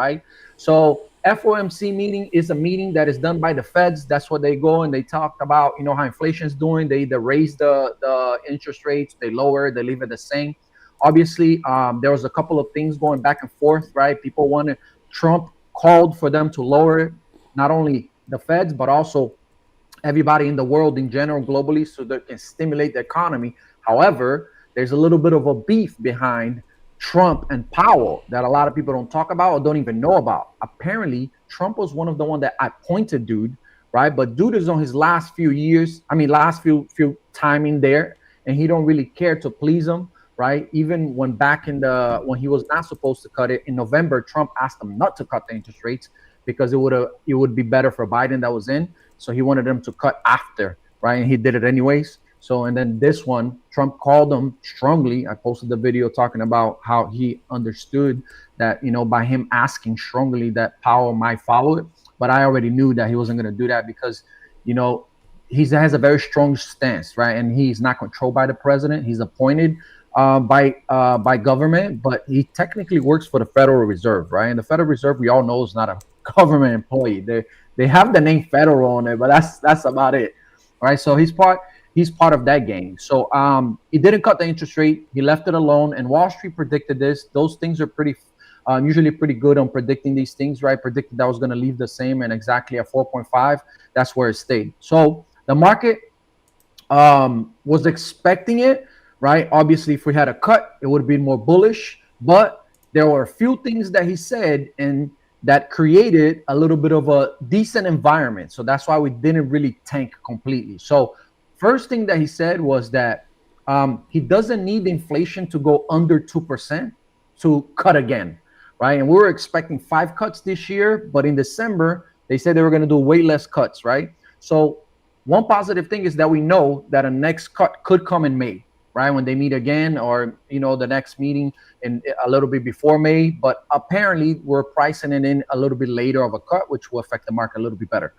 right? So FOMC meeting is a meeting that is done by the Feds. That's what they go and they talk about, how inflation is doing. They either raise the interest rates, they lower it, they leave it the same. Obviously, there was a couple of things going back and forth, right? People wanted Trump called for them to lower not only the Feds but also everybody in the world in general globally so they can stimulate the economy. However, there's a little bit of a beef behind Trump and Powell that a lot of people don't talk about or don't even know about. Apparently, Trump was one of the one that appointed dude, right? But dude is on his last few years, last few time in there, and he don't really care to please him, right? Even when back in when he was not supposed to cut it in November, Trump asked him not to cut the interest rates because it would be better for Biden that was in. So he wanted them to cut after, right? And he did it anyways. So, and then this one, Trump called him strongly. I posted the video talking about how he understood that, by him asking strongly that Powell might follow it. But I already knew that he wasn't going to do that because, he has a very strong stance, right? And he's not controlled by the president. He's appointed by government, but he technically works for the Federal Reserve, right? And the Federal Reserve, we all know, is not a government employee. They have the name federal on it, but that's about it, right? So he's part of that game. So he didn't cut the interest rate. He left it alone, and Wall Street predicted this. Those things are usually pretty good on predicting these things, right? Predicted that was going to leave the same and exactly at 4.5. That's where it stayed. So the market was expecting it, right? Obviously, if we had a cut, it would have been more bullish, but there were a few things that he said and that created a little bit of a decent environment. So that's why we didn't really tank completely. So first thing that he said was that he doesn't need inflation to go under 2% to cut again, right? And we were expecting 5 cuts this year, but in December, they said they were going to do way less cuts, right? So one positive thing is that we know that a next cut could come in May, right? When they meet again, or, the next meeting in a little bit before May. But apparently we're pricing it in a little bit later of a cut, which will affect the market a little bit better.